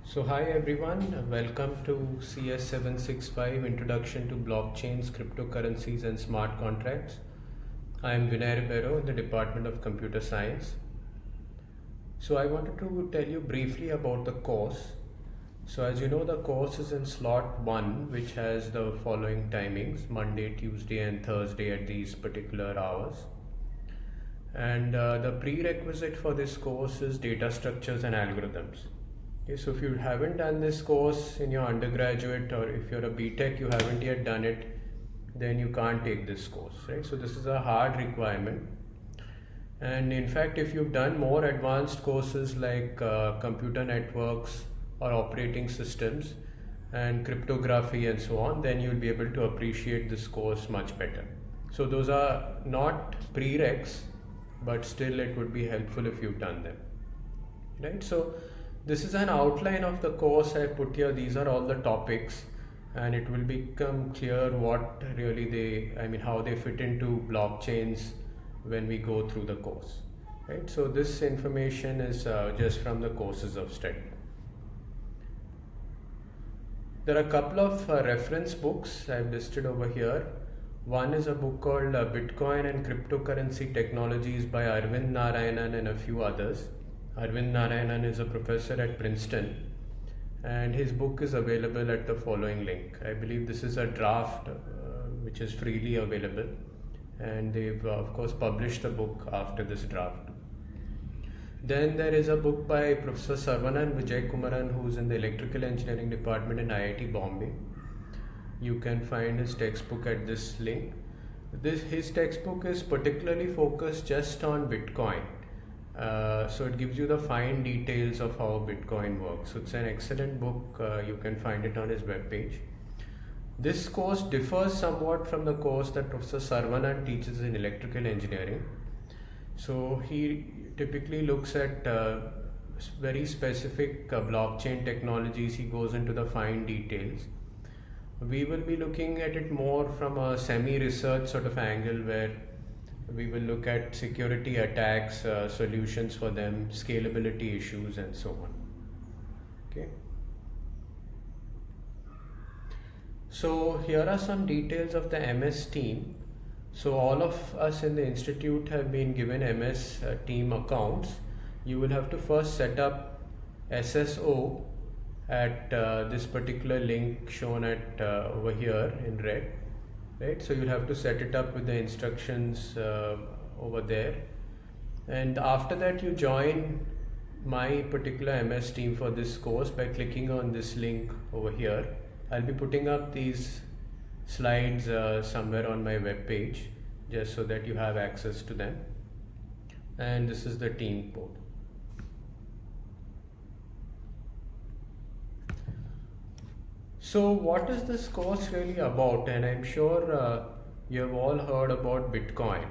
So hi everyone, welcome to CS765 Introduction to Blockchains, Cryptocurrencies and Smart Contracts. I am Vinay Ribeiro in the Department of Computer Science. So I wanted to tell you briefly about the course. So as you know, the course is in slot 1, which has the following timings: Monday, Tuesday and Thursday at these particular hours. And the prerequisite for this course is data structures and algorithms. Okay, so if you haven't done this course in your undergraduate, or if you're a BTech, you haven't yet done it, then you can't take this course, right? So this is a hard requirement. And in fact, if you've done more advanced courses like computer networks or operating systems and cryptography and so on, then you'll be able to appreciate this course much better. So those are not prereqs, but still it would be helpful if you've done them, right? So this is an outline of the course I put here. These are all the topics, and it will become clear what really how they fit into blockchains when we go through the course, right? So this information is just from the courses of study. There are a couple of reference books I've listed over here. One is a book called Bitcoin and Cryptocurrency Technologies by Arvind Narayanan and a few others. Arvind Narayanan is a professor at Princeton, and his book is available at the following link. I believe this is a draft which is freely available, and they've of course published the book after this draft. Then there is a book by Professor Saravanan Vijaykumaran, who is in the Electrical Engineering Department in IIT Bombay. You can find his textbook at this link. His textbook is particularly focused just on Bitcoin. So it gives you the fine details of how Bitcoin works. So it's an excellent book. You can find it on his webpage. This course differs somewhat from the course that Professor Saravanan teaches in electrical engineering. So he typically looks at very specific blockchain technologies. He goes into the fine details. We will be looking at it more from a semi-research sort of angle, where we will look at security attacks, solutions for them, scalability issues and so on. Okay. So here are some details of the MS team. So all of us in the institute have been given MS team accounts. You will have to first set up SSO at this particular link shown at over here in red. Right, so you'll have to set it up with the instructions over there, and after that you join my particular MS team for this course by clicking on this link over here. I'll be putting up these slides somewhere on my web page, just so that you have access to them. And this is the team code. So what is this course really about? And I'm sure you have all heard about Bitcoin.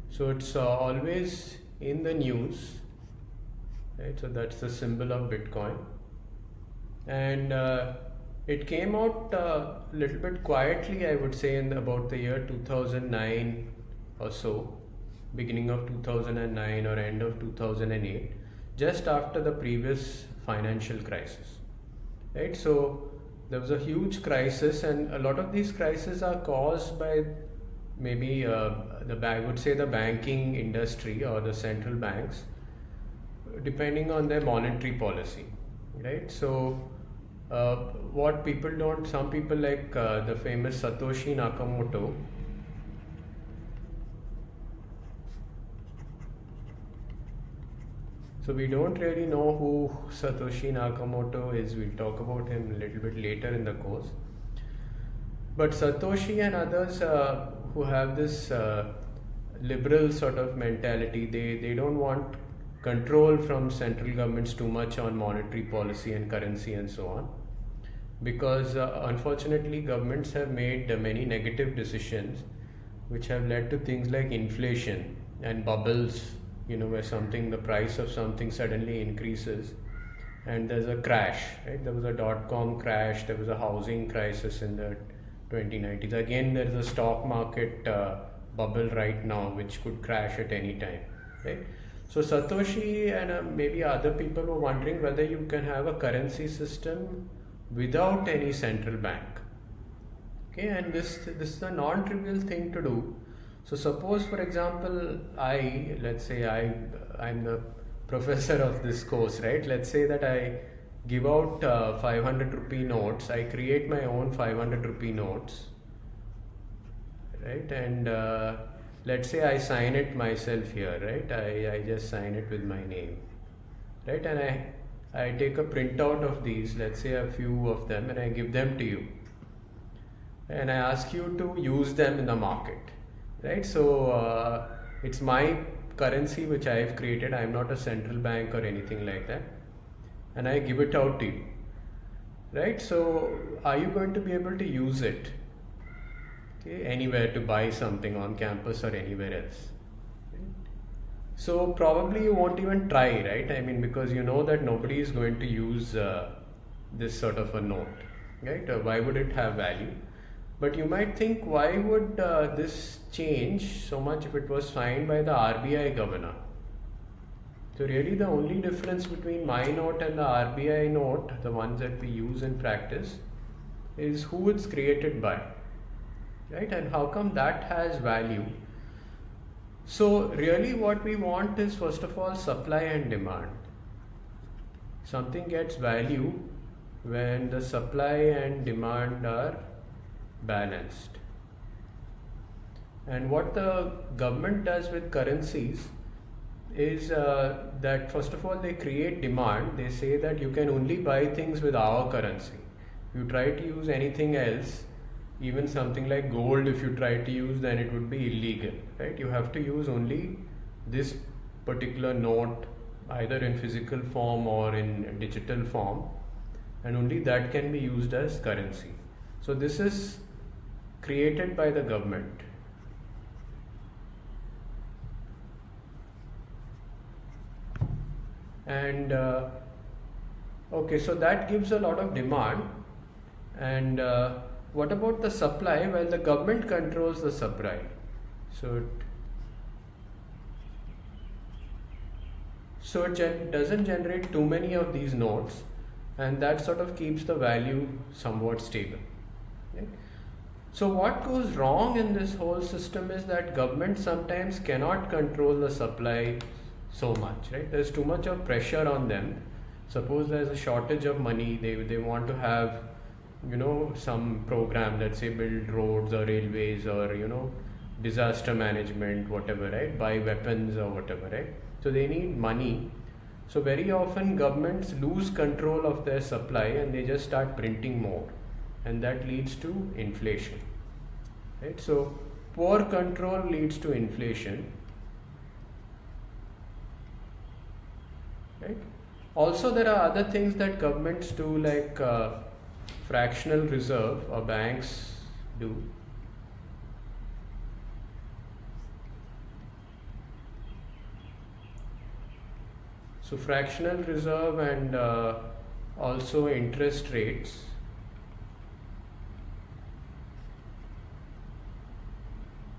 So it's always in the news, right? So that's the symbol of Bitcoin. And it came out a little bit quietly, I would say, in about the year 2009 or so, beginning of 2009 or end of 2008, just after the previous financial crisis, right? So there was a huge crisis, and a lot of these crises are caused by maybe I would say the banking industry or the central banks, depending on their monetary policy, right? So what people don't, some people like the famous Satoshi Nakamoto, so we don't really know who Satoshi Nakamoto is. We'll talk about him a little bit later in the course. But Satoshi and others who have this liberal sort of mentality, they don't want control from central governments too much on monetary policy and currency and so on, because unfortunately governments have made many negative decisions which have led to things like inflation and bubbles, where the price of something suddenly increases and there's a crash, right? There was a dot-com crash, there was a housing crisis in the 2090s. Again, there's a stock market bubble right now which could crash at any time, right? So Satoshi and maybe other people were wondering whether you can have a currency system without any central bank. Okay, and this is a non-trivial thing to do. So suppose, for example, let's say I'm the professor of this course, right? Let's say that I give out 500 rupee notes. I create my own 500 rupee notes, right? And let's say I sign it myself here, right? I just sign it with my name, right? And I take a printout of these, let's say a few of them, and I give them to you. And I ask you to use them in the market, right? So it's my currency which I have created. I'm not a central bank or anything like that, and I give it out to you, right? So are you going to be able to use it, okay, anywhere to buy something on campus or anywhere else? So probably you won't even try, right? I mean, because you know that nobody is going to use this sort of a note, right? Why would it have value? But you might think, why would this change so much if it was signed by the RBI governor? So really the only difference between my note and the RBI note, the ones that we use in practice, is who it's created by, right? And how come that has value? So really what we want is, first of all, supply and demand. Something gets value when the supply and demand are balanced. And what the government does with currencies is that first of all they create demand. They say that you can only buy things with our currency. If you try to use anything else, even something like gold, if you try to use, then it would be illegal, right? You have to use only this particular note, either in physical form or in digital form, and only that can be used as currency. So this is created by the government. And okay, so that gives a lot of demand. And what about the supply? Well, the government controls the supply. So it doesn't generate too many of these notes, and that sort of keeps the value somewhat stable. Okay? So what goes wrong in this whole system is that government sometimes cannot control the supply so much, right? There's too much of pressure on them. Suppose there's a shortage of money, they want to have, some program, let's say build roads or railways or, disaster management, whatever, right? Buy weapons or whatever, right? So they need money. So very often governments lose control of their supply and they just start printing more, and that leads to inflation, right? So poor control leads to inflation, right? Also there are other things that governments do, like fractional reserve, or banks do. So fractional reserve and also interest rates.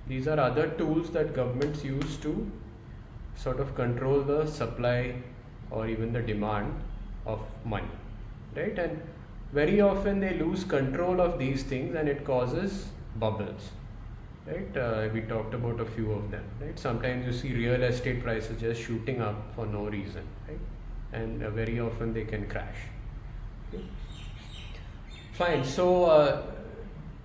These are other tools that governments use to sort of control the supply or even the demand of money, right? And very often they lose control of these things and it causes bubbles, right? We talked about a few of them, right? Sometimes you see real estate prices just shooting up for no reason, right? And very often they can crash. Okay. Fine. So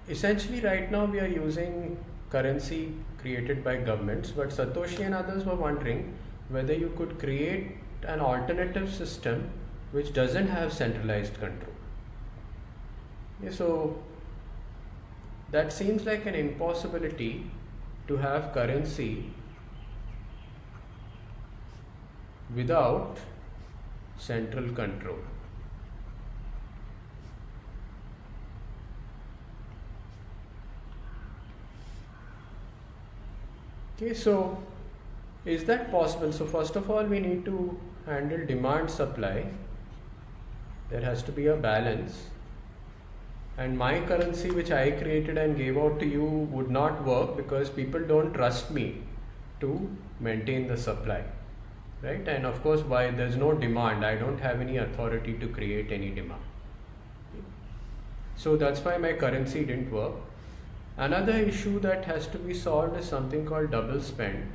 essentially right now we are using currency created by governments, but Satoshi and others were wondering whether you could create an alternative system which doesn't have centralized control. Okay, so that seems like an impossibility, to have currency without central control. Okay, so is that possible? So first of all, we need to handle demand supply. There has to be a balance. And my currency which I created and gave out to you would not work because people don't trust me to maintain the supply. right? And of course, why there's no demand, I don't have any authority to create any demand. So that's why my currency didn't work. Another issue that has to be solved is something called double spend.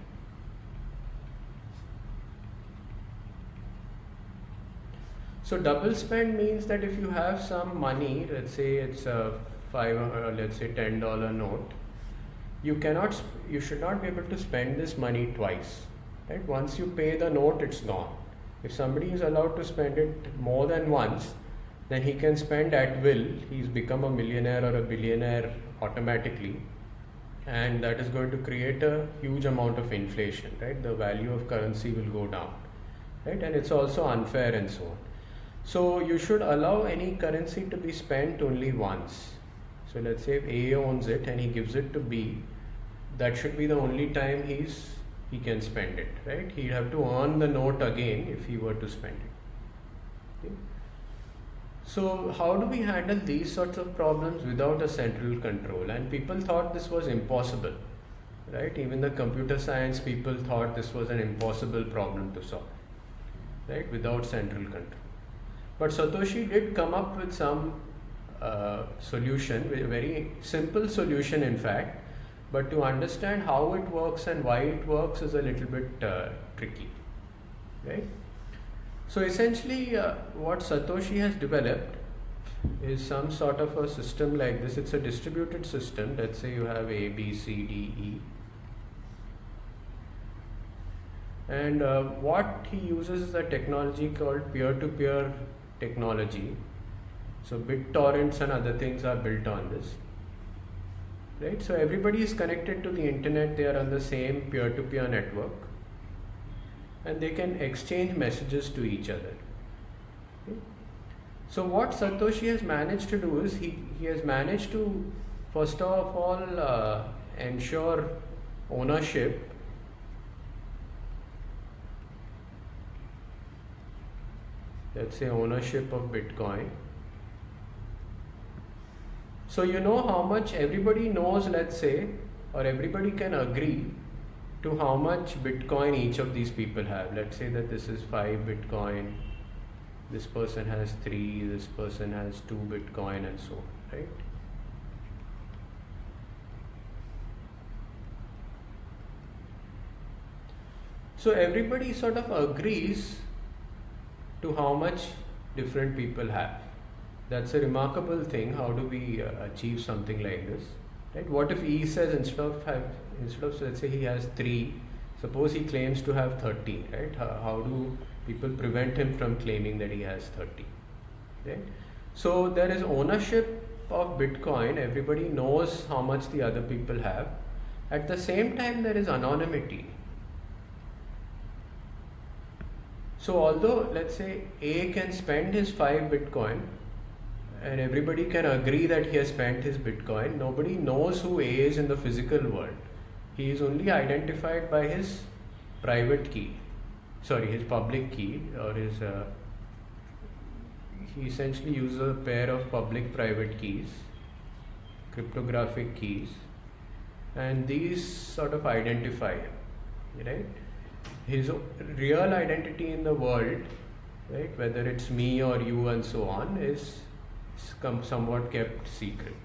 So double spend means that if you have some money, let's say it's a let's say $10 note, you should not be able to spend this money twice, right? Once you pay the note, it's gone. If somebody is allowed to spend it more than once, then he can spend at will. He's become a millionaire or a billionaire automatically, and that is going to create a huge amount of inflation, right? The value of currency will go down, right? And it's also unfair and so on. So you should allow any currency to be spent only once. So let's say if A owns it and he gives it to B, that should be the only time he can spend it, right? He'd have to earn the note again if he were to spend it. Okay. So how do we handle these sorts of problems without a central control? And people thought this was impossible, right? Even the computer science people thought this was an impossible problem to solve, right? Without central control. But Satoshi did come up with some solution, a very simple solution in fact, but to understand how it works and why it works is a little bit tricky, right? So essentially what Satoshi has developed is some sort of a system like this. It's a distributed system. Let's say you have A, B, C, D, E. And what he uses is a technology called peer-to-peer technology. So BitTorrents and other things are built on this, right? So everybody is connected to the internet. They are on the same peer-to-peer network, and they can exchange messages to each other. Okay? So what Satoshi has managed to do is he has managed to first of all ensure ownership. Let's say ownership of Bitcoin. So you know how much everybody knows, let's say, or everybody can agree to how much Bitcoin each of these people have. Let's say that this is 5 Bitcoin, this person has 3, this person has 2 Bitcoin, and so on, right? So everybody sort of agrees to how much different people have. That's a remarkable thing. How do we achieve something like this, right? What if E says instead of let's say he has 3, suppose he claims to have 30, right? How do people prevent him from claiming that he has 30, right? So there is ownership of Bitcoin. Everybody knows how much the other people have. At the same time, there is anonymity. So although let's say A can spend his 5 Bitcoin and everybody can agree that he has spent his Bitcoin, nobody knows who A is in the physical world. He is only identified by his private key, his public key, or he essentially uses a pair of public-private keys, cryptographic keys, and these sort of identify him, right? His real identity in the world, right, whether it's me or you and so on, is somewhat kept secret,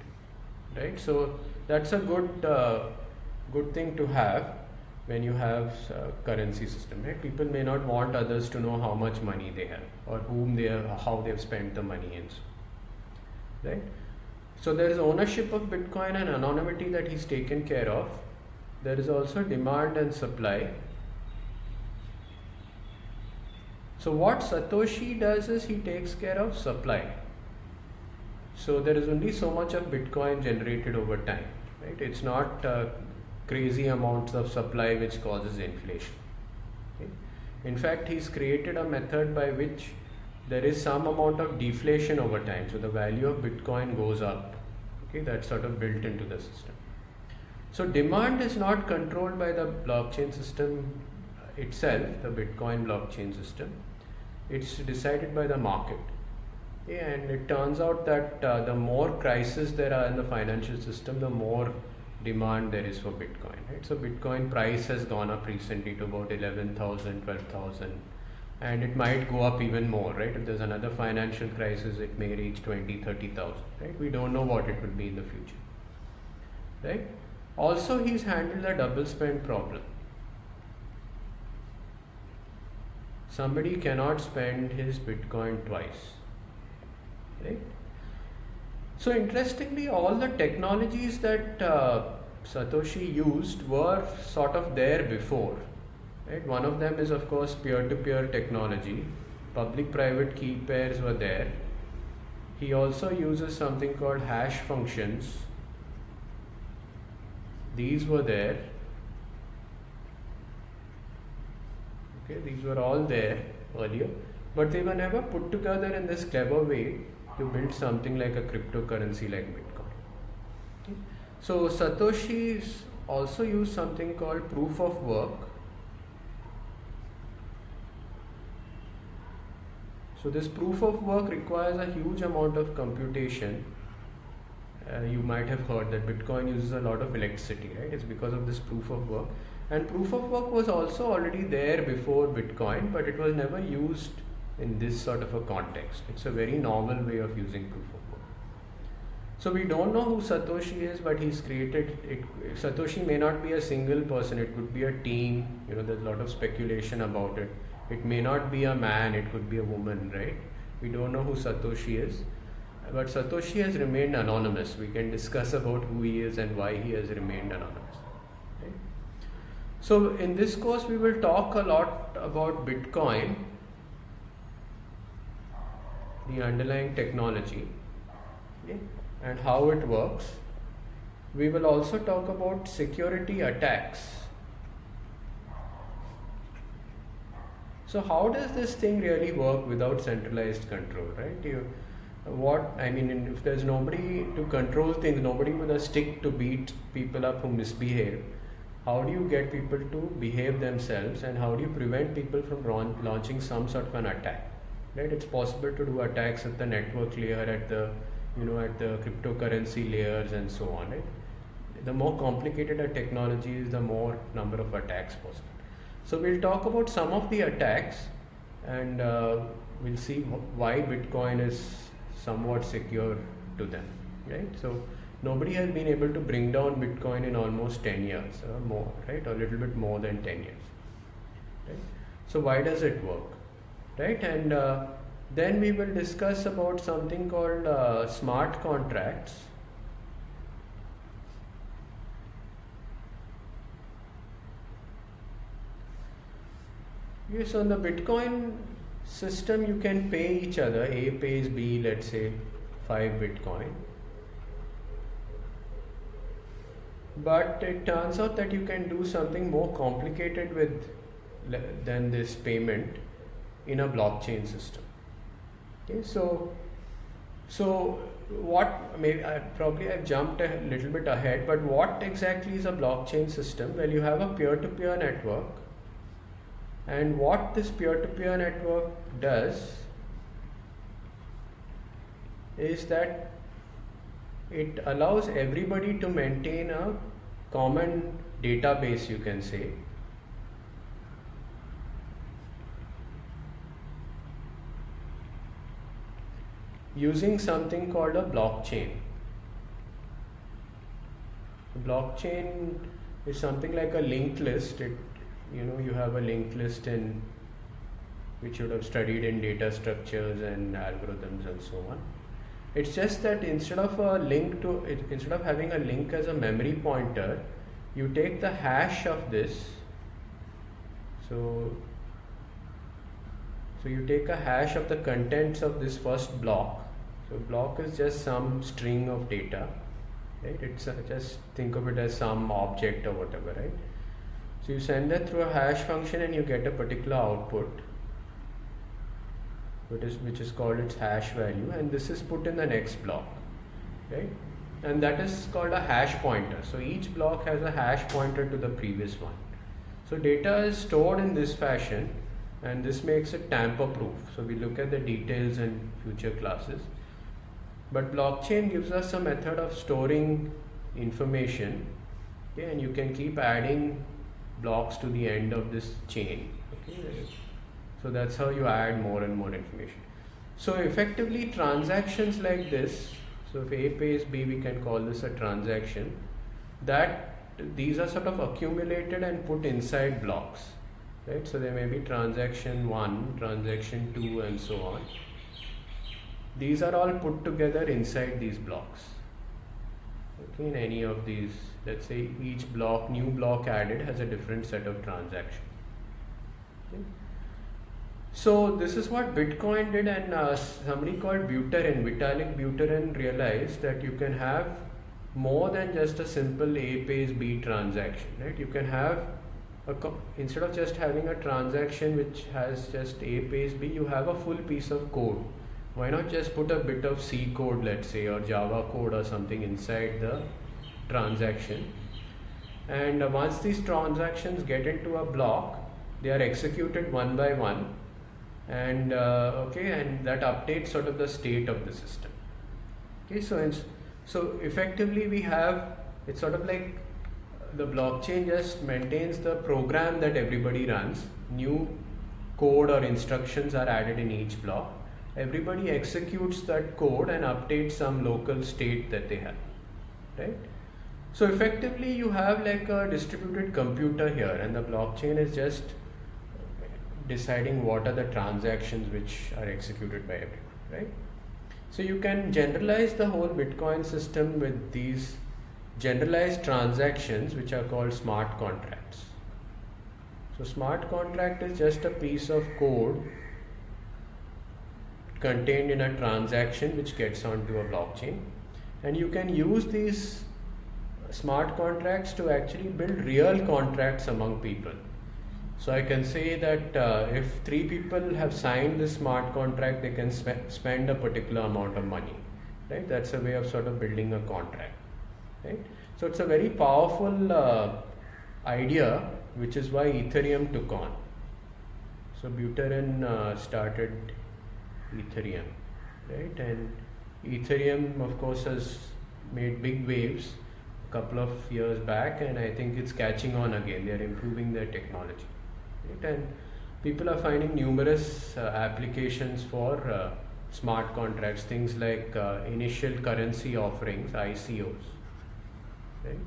right? So that's a good thing to have when you have a currency system, right? People may not want others to know how much money they have or how they have spent the money and so, right? So there is ownership of Bitcoin and anonymity that he's taken care of. There is also demand and supply. So what Satoshi does is he takes care of supply. So there is only so much of Bitcoin generated over time, right? It's not crazy amounts of supply which causes inflation. Okay? In fact, he's created a method by which there is some amount of deflation over time. So the value of Bitcoin goes up. Okay, that's sort of built into the system. So demand is not controlled by the blockchain system itself, the Bitcoin blockchain system. It's decided by the market. And it turns out that the more crises there are in the financial system, the more demand there is for Bitcoin, right? So Bitcoin price has gone up recently to about 11,000, 12,000, and it might go up even more, right? If there's another financial crisis, it may reach 20, 30,000, right? We don't know what it will be in the future, right? Also, he's handled the double spend problem. Somebody cannot spend his Bitcoin twice, right? So interestingly, all the technologies that Satoshi used were sort of there before, right? One of them is of course peer-to-peer technology. Public-private key pairs were there. He also uses something called hash functions. These were there. Okay, these were all there earlier, but they were never put together in this clever way to build something like a cryptocurrency like Bitcoin. Okay. So Satoshi also used something called proof of work. So this proof of work requires a huge amount of computation. You might have heard that Bitcoin uses a lot of electricity, right? It's because of this proof of work. And proof of work was also already there before Bitcoin, but it was never used in this sort of a context. It's a very novel way of using proof of work. So we don't know who Satoshi is, but he's created it. Satoshi may not be a single person, it could be a team. You know, there's a lot of speculation about it. It may not be a man, it could be a woman, right? We don't know who Satoshi is, but Satoshi has remained anonymous. We can discuss about who he is and why he has remained anonymous. Right? So in this course, we will talk a lot about Bitcoin, the underlying technology, okay, and how it works. We will also talk about security attacks. So how does this thing really work without centralized control, right? If there's nobody to control things, nobody with a stick to beat people up who misbehave, how do you get people to behave themselves, and how do you prevent people from launching some sort of an attack? Right? It's possible to do attacks at the network layer, at the cryptocurrency layers, and so on. Right? The more complicated a technology is, the more number of attacks possible. So we'll talk about some of the attacks, and we'll see why Bitcoin is somewhat secure to them. Right? So nobody has been able to bring down Bitcoin in almost 10 years or more, right? Or a little bit more than 10 years. Right? So why does it work? Right? And then we will discuss about something called smart contracts. Yes, on the Bitcoin system, you can pay each other. A pays B, let's say 5 Bitcoin. But it turns out that you can do something more complicated than this payment in a blockchain system. Okay, so what, maybe I've jumped a little bit ahead, but what exactly is a blockchain system? Well, you have a peer-to-peer network, and what this peer-to-peer network does is that it allows everybody to maintain a common database, you can say, using something called a blockchain. The blockchain is something like a linked list. You have a linked list in which you would have studied in data structures and algorithms and so on. It's just that instead of having a link as a memory pointer, you take the hash of this. So you take a hash of the contents of this first block. So block is just some string of data, right? It's just think of it as some object or whatever, right? So you send that through a hash function and you get a particular output, which is called its hash value, and this is put in the next block, right? And that is called a hash pointer. So each block has a hash pointer to the previous one. So data is stored in this fashion, and this makes it tamper proof. So we look at the details in future classes. But blockchain gives us a method of storing information okay, and you can keep adding blocks to the end of this chain, okay. So that's how you add more and more information. So effectively transactions like this, so if A pays B, we can call this a transaction, that these are sort of accumulated and put inside blocks, right? So there may be transaction 1, transaction 2 and so on. These are all put together inside these blocks, okay, in any of these. Let's say each block, new block added, has a different set of transactions, okay. So this is what Bitcoin did, and somebody called Buterin, Vitalik Buterin, realized that you can have more than just a simple A pays B transaction, right? You can have instead of just having a transaction which has just A pays B, you have a full piece of code. Why not just put a bit of C code, let's say, or Java code or something inside the transaction, and once these transactions get into a block, they are executed one by one, and okay, and that updates sort of the state of the system, okay. So effectively we have, it's sort of like the blockchain just maintains the program that everybody runs. New code or instructions are added in each block. Everybody executes that code and updates some local state that they have, right? So effectively you have like a distributed computer here, and the blockchain is just deciding what are the transactions which are executed by everyone, right? So you can generalize the whole Bitcoin system with these generalized transactions which are called smart contracts. So smart contract is just a piece of code contained in a transaction which gets onto a blockchain, and you can use these smart contracts to actually build real contracts among people. So I can say that if 3 people have signed this smart contract, they can spend a particular amount of money, right? That's a way of sort of building a contract, right? So it's a very powerful idea, which is why Ethereum took on. So Buterin started Ethereum, right? And Ethereum, of course, has made big waves a couple of years back, and I think it's catching on again. They are improving their technology, right? And people are finding numerous applications for smart contracts, things like initial currency offerings, ICOs, right?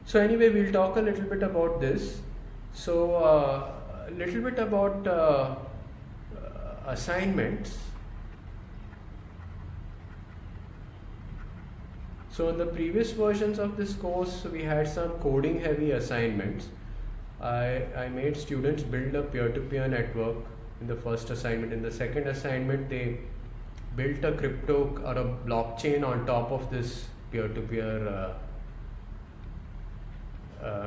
So anyway, we'll talk a little bit about this. So a little bit about assignments. So in the previous versions of this course, we had some coding heavy assignments. I made students build a peer-to-peer network in the first assignment. In the second assignment, they built a crypto or a blockchain on top of this peer-to-peer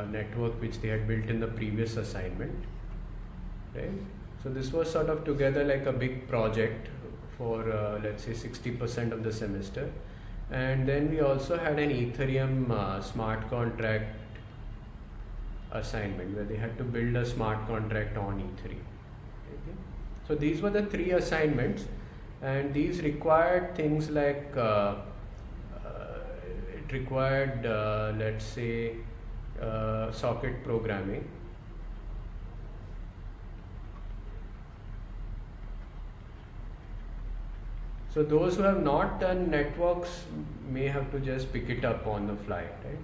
network which they had built in the previous assignment, right? So this was sort of together like a big project for let's say 60% of the semester. And then we also had an Ethereum smart contract assignment where they had to build a smart contract on Ethereum. Okay. So these were the 3 assignments, and these required things like it required let's say socket programming. So those who have not done networks may have to just pick it up on the fly, right?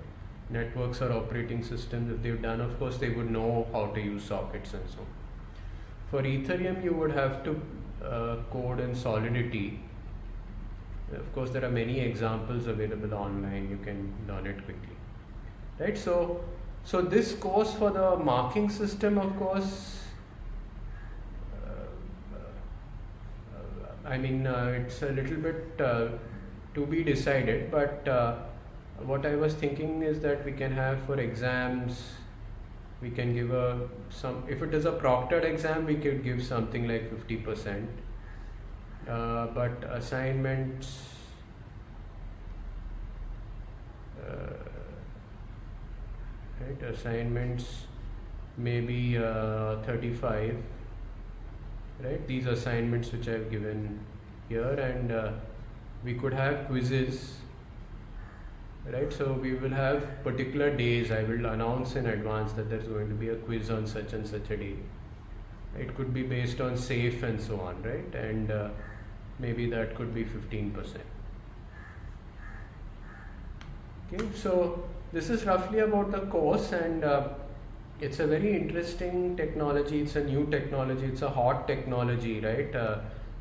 Networks are operating systems. If they've done, of course, they would know how to use sockets and so on. For Ethereum, you would have to code in Solidity. Of course, there are many examples available online. You can learn it quickly, right? So this course for the marking system, of course, I mean, it's a little bit to be decided, but what I was thinking is that we can have for exams, we can give if it is a proctored exam, we could give something like 50%, but assignments, right, assignments maybe 35. Right, these assignments which I have given here, and we could have quizzes, right? So we will have particular days. I will announce in advance that there's going to be a quiz on such and such a day. It could be based on SAFE and so on, right? And maybe that could be 15%. Okay, so this is roughly about the course, and it's a very interesting technology. It's a new technology. It's a hot technology, right?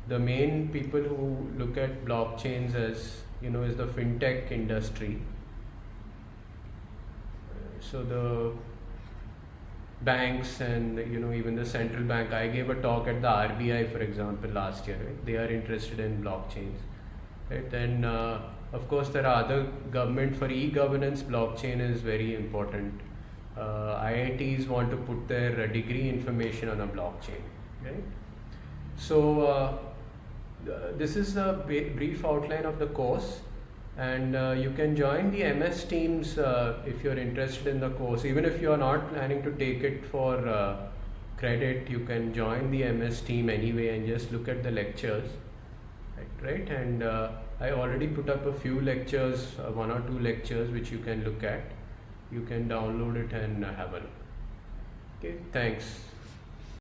The main people who look at blockchains as, is the fintech industry. So the banks and even the central bank. I gave a talk at the RBI, for example, last year. Right? They are interested in blockchains, right? And of course, there are other government for e-governance. Blockchain is very important. IITs want to put their degree information on a blockchain, right? So this is a brief outline of the course, and you can join the MS Teams if you're interested in the course. Even if you are not planning to take it for credit, you can join the MS Team anyway and just look at the lectures, right? And I already put up a few lectures, 1 or 2 lectures, which you can look at. You can download it and have a look. Okay, thanks.